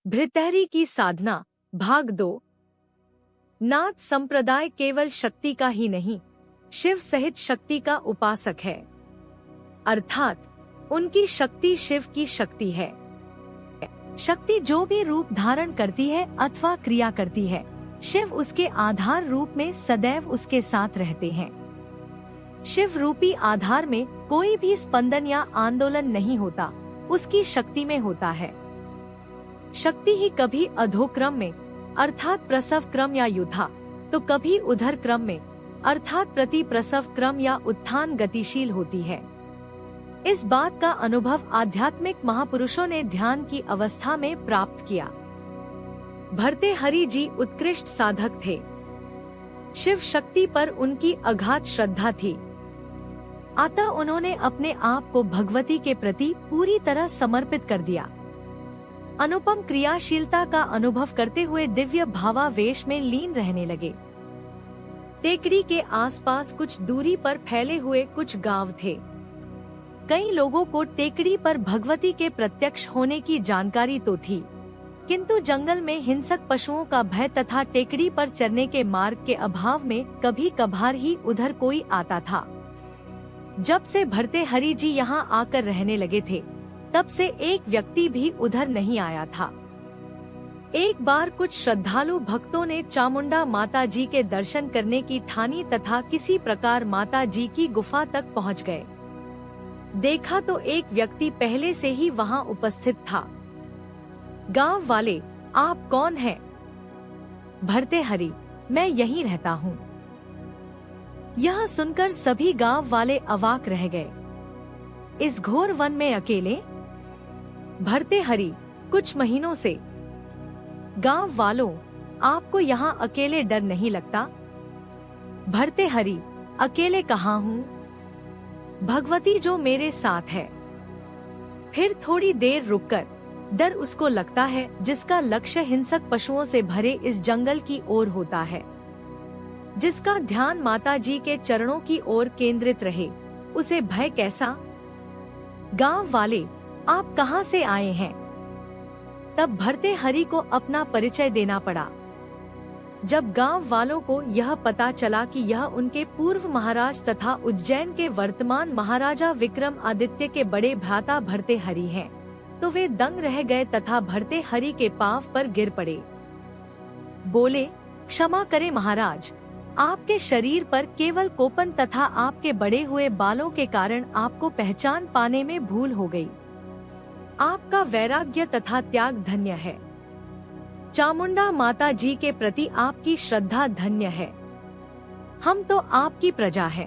भृतहरि की साधना भाग 2। नाथ संप्रदाय केवल शक्ति का ही नहीं, शिव सहित शक्ति का उपासक है, अर्थात उनकी शक्ति शिव की शक्ति है। शक्ति जो भी रूप धारण करती है अथवा क्रिया करती है, शिव उसके आधार रूप में सदैव उसके साथ रहते हैं। शिव रूपी आधार में कोई भी स्पंदन या आंदोलन नहीं होता, उसकी शक्ति में होता है। शक्ति ही कभी अधोक्रम में अर्थात प्रसव क्रम या युथा, तो कभी उधर क्रम में अर्थात प्रति प्रसव क्रम या उत्थान गतिशील होती है। इस बात का अनुभव आध्यात्मिक महापुरुषों ने ध्यान की अवस्था में प्राप्त किया। भर्तृहरि जी उत्कृष्ट साधक थे। शिव शक्ति पर उनकी अगाध श्रद्धा थी, अतः उन्होंने अपने आप को भगवती के प्रति पूरी तरह समर्पित कर दिया। अनुपम क्रियाशीलता का अनुभव करते हुए दिव्य भावावेश में लीन रहने लगे। टेकड़ी के आसपास कुछ दूरी पर फैले हुए कुछ गांव थे। कई लोगों को टेकड़ी पर भगवती के प्रत्यक्ष होने की जानकारी तो थी, किंतु जंगल में हिंसक पशुओं का भय तथा टेकड़ी पर चरने के मार्ग के अभाव में कभी कभार ही उधर कोई आता था। जब से भर्तृहरि जी यहाँ आकर रहने लगे थे, तब से एक व्यक्ति भी उधर नहीं आया था। एक बार कुछ श्रद्धालु भक्तों ने चामुंडा माता जी के दर्शन करने की ठानी तथा किसी प्रकार माता जी की गुफा तक पहुँच गए। देखा तो एक व्यक्ति पहले से ही वहाँ उपस्थित था। गांव वाले, आप कौन हैं? भर्तृहरि, मैं यहीं रहता हूँ। यह सुनकर सभी गांव वाले अवाक रह गए। इस घोर वन में अकेले? भर्तृहरि, कुछ महीनों से। गांव वालों, आपको यहाँ अकेले डर नहीं लगता? भर्तृहरि, अकेले कहाँ हूँ, भगवती जो मेरे साथ है। फिर थोड़ी देर रुककर, डर उसको लगता है जिसका लक्ष्य हिंसक पशुओं से भरे इस जंगल की ओर होता है, जिसका ध्यान माता जी के चरणों की ओर केंद्रित रहे, उसे भय कैसा? गांव वाले, आप कहां से आए हैं? तब भर्तृहरि को अपना परिचय देना पड़ा। जब गांव वालों को यह पता चला कि यह उनके पूर्व महाराज तथा उज्जैन के वर्तमान महाराजा विक्रम आदित्य के बड़े भ्राता भर्तृहरि हैं, तो वे दंग रह गए तथा भर्तृहरि के पांव पर गिर पड़े। बोले, क्षमा करें महाराज, आपके शरीर पर केवल कोपन तथा आपके बड़े हुए बालों के कारण आपको पहचान पाने में भूल हो गई। आपका वैराग्य तथा त्याग धन्य है। चामुंडा माता जी के प्रति आपकी श्रद्धा धन्य है। हम तो आपकी प्रजा है।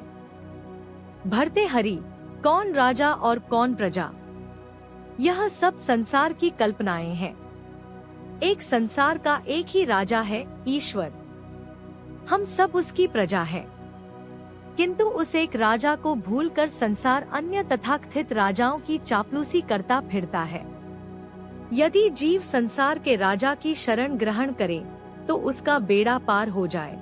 भर्तृहरि, कौन राजा और कौन प्रजा? यह सब संसार की कल्पनाएं हैं। एक संसार का एक ही राजा है, ईश्वर। हम सब उसकी प्रजा है, किंतु उस एक राजा को भूलकर संसार अन्य तथाकथित राजाओं की चापलूसी करता फिरता है। यदि जीव संसार के राजा की शरण ग्रहण करे, तो उसका बेड़ा पार हो जाए।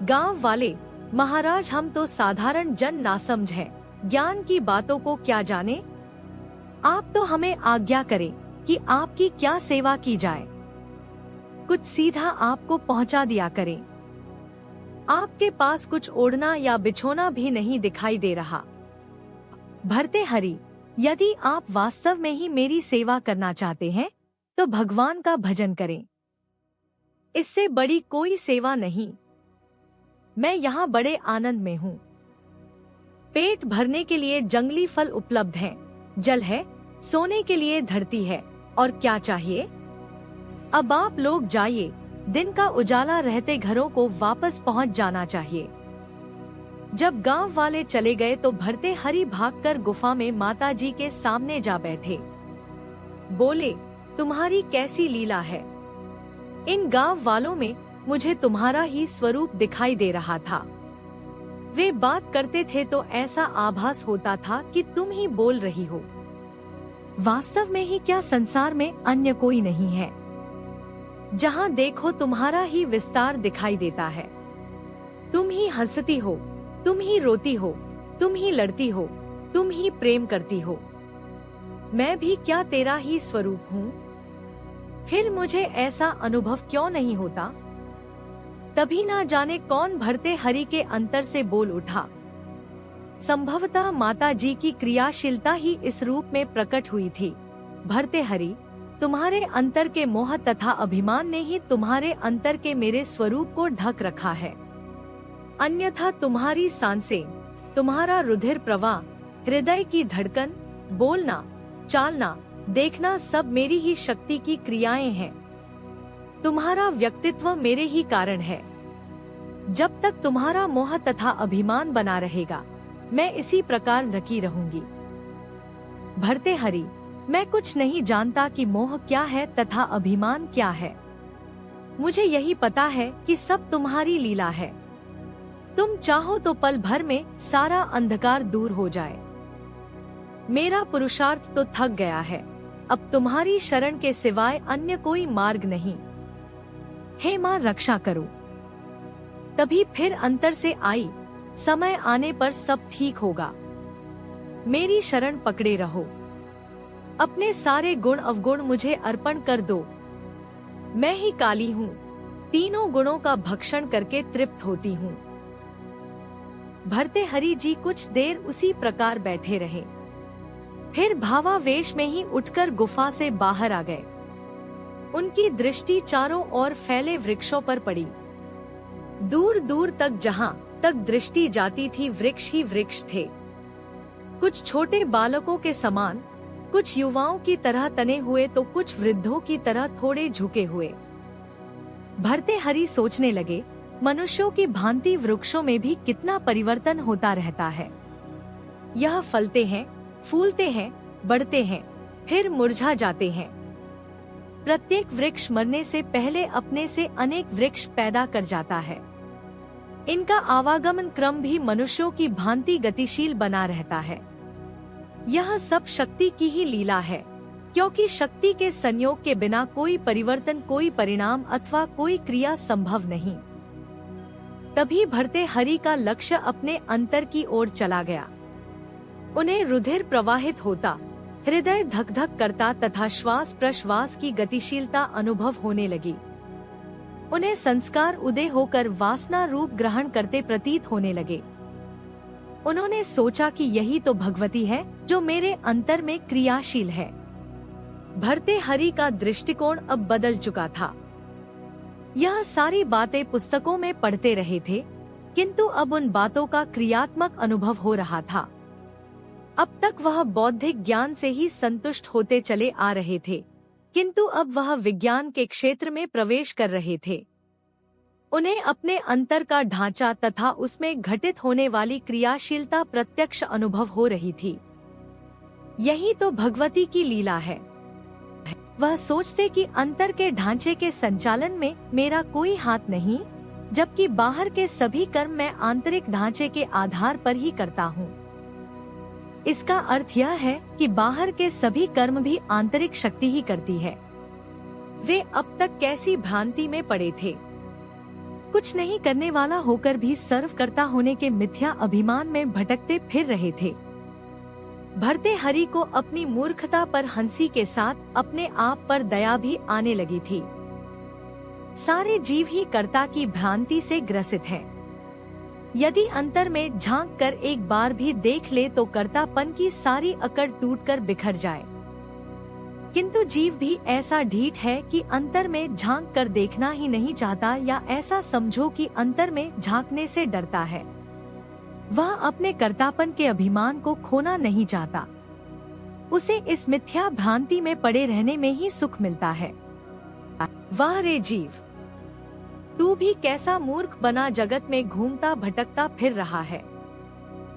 गांव वाले, महाराज हम तो साधारण जन नासमझ हैं, ज्ञान की बातों को क्या जाने। आप तो हमें आज्ञा करें कि आपकी क्या सेवा की जाए। कुछ सीधा आपको पहुंचा दिया करें। आपके पास कुछ ओढ़ना या बिछोना भी नहीं दिखाई दे रहा। भर्तृहरि, यदि आप वास्तव में ही मेरी सेवा करना चाहते हैं, तो भगवान का भजन करें। इससे बड़ी कोई सेवा नहीं। मैं यहाँ बड़े आनंद में हूँ। पेट भरने के लिए जंगली फल उपलब्ध हैं, जल है, सोने के लिए धरती है, और क्या चाहिए? अब आप लोग जाइए, दिन का उजाला रहते घरों को वापस पहुंच जाना चाहिए। जब गांव वाले चले गए तो भर्तृहरि भागकर गुफा में माता जी के सामने जा बैठे। बोले, तुम्हारी कैसी लीला है? इन गांव वालों में मुझे तुम्हारा ही स्वरूप दिखाई दे रहा था। वे बात करते थे तो ऐसा आभास होता था कि तुम ही बोल रही हो। वास्तव में ही क्या संसार में अन्य कोई नहीं है? जहाँ देखो तुम्हारा ही विस्तार दिखाई देता है। तुम ही हंसती हो, तुम ही रोती हो, तुम ही लड़ती हो, तुम ही प्रेम करती हो। मैं भी क्या तेरा ही स्वरूप हूँ? फिर मुझे ऐसा अनुभव क्यों नहीं होता? तभी ना जाने कौन भरते हरि के अंतर से बोल उठा। संभवतः माता जी की क्रियाशीलता ही इस रूप में प्रकट हुई थी। भरते हरि, तुम्हारे अंतर के मोह तथा अभिमान ने ही तुम्हारे अंतर के मेरे स्वरूप को ढक रखा है। अन्यथा तुम्हारी सांसें, तुम्हारा रुधिर प्रवाह, हृदय की धड़कन, बोलना, चालना, देखना सब मेरी ही शक्ति की क्रियाएं हैं। तुम्हारा व्यक्तित्व मेरे ही कारण है। जब तक तुम्हारा मोह तथा अभिमान बना रहेगा, मैं इसी प्रकार ढकी रहूंगी। भरते हरि, मैं कुछ नहीं जानता कि मोह क्या है तथा अभिमान क्या है। मुझे यही पता है कि सब तुम्हारी लीला है। तुम चाहो तो पल भर में सारा अंधकार दूर हो जाए। मेरा पुरुषार्थ तो थक गया है, अब तुम्हारी शरण के सिवाय अन्य कोई मार्ग नहीं। हे मां, रक्षा करो। तभी फिर अंतर से आई, समय आने पर सब ठीक होगा। मेरी शरण पकड़े रहो। अपने सारे गुण अवगुण मुझे अर्पण कर दो। मैं ही काली हूँ, तीनों गुणों का भक्षण करके तृप्त होती हूँ। भरते हरि जी कुछ देर उसी प्रकार बैठे रहे, फिर भावावेश में ही उठकर गुफा से बाहर आ गए। उनकी दृष्टि चारों ओर फैले वृक्षों पर पड़ी। दूर दूर तक जहाँ तक दृष्टि जाती थी वृक्ष ही वृक्ष थे। कुछ छोटे बालकों के समान, कुछ युवाओं की तरह तने हुए तो कुछ वृद्धों की तरह थोड़े झुके हुए। भरते हरि सोचने लगे, मनुष्यों की भांति वृक्षों में भी कितना परिवर्तन होता रहता है। यह फलते हैं, फूलते हैं, बढ़ते हैं, फिर मुरझा जाते हैं। प्रत्येक वृक्ष मरने से पहले अपने से अनेक वृक्ष पैदा कर जाता है। इनका आवागमन क्रम भी मनुष्यों की भांति गतिशील बना रहता है। यह सब शक्ति की ही लीला है, क्योंकि शक्ति के संयोग के बिना कोई परिवर्तन, कोई परिणाम अथवा कोई क्रिया संभव नहीं। तभी भरते हरि का लक्ष्य अपने अंतर की ओर चला गया। उन्हें रुधिर प्रवाहित होता, हृदय धक धक करता तथा श्वास प्रश्वास की गतिशीलता अनुभव होने लगी। उन्हें संस्कार उदय होकर वासना रूप ग्रहण करते प्रतीत होने लगे। उन्होंने सोचा कि यही तो भगवती है जो मेरे अंतर में क्रियाशील है। भरते हरि का दृष्टिकोण अब बदल चुका था। यह सारी बातें पुस्तकों में पढ़ते रहे थे, किंतु अब उन बातों का क्रियात्मक अनुभव हो रहा था। अब तक वह बौद्धिक ज्ञान से ही संतुष्ट होते चले आ रहे थे, किंतु अब वह विज्ञान के क्षेत्र में प्रवेश कर रहे थे। उन्हें अपने अंतर का ढांचा तथा उसमें घटित होने वाली क्रियाशीलता प्रत्यक्ष अनुभव हो रही थी। यही तो भगवती की लीला है। वह सोचते कि अंतर के ढांचे के संचालन में मेरा कोई हाथ नहीं, जबकि बाहर के सभी कर्म मैं आंतरिक ढांचे के आधार पर ही करता हूँ। इसका अर्थ यह है कि बाहर के सभी कर्म भी आंतरिक शक्ति ही करती है। वे अब तक कैसी भ्रांति में पड़े थे। कुछ नहीं करने वाला होकर भी सर्वकर्ता होने के मिथ्या अभिमान में भटकते फिर रहे थे। भरते हरि को अपनी मूर्खता पर हंसी के साथ अपने आप पर दया भी आने लगी थी। सारे जीव ही कर्ता की भ्रांति से ग्रसित हैं। यदि अंतर में झांक कर एक बार भी देख ले तो कर्तापन की सारी अकड़ टूटकर बिखर जाए। किंतु जीव भी ऐसा ढीठ है कि अंतर में झांक कर देखना ही नहीं चाहता, या ऐसा समझो कि अंतर में झांकने से डरता है। वह अपने कर्तापन के अभिमान को खोना नहीं चाहता। उसे इस मिथ्या भ्रांति में पड़े रहने में ही सुख मिलता है। वाह रे जीव, तू भी कैसा मूर्ख बना जगत में घूमता भटकता फिर रहा है।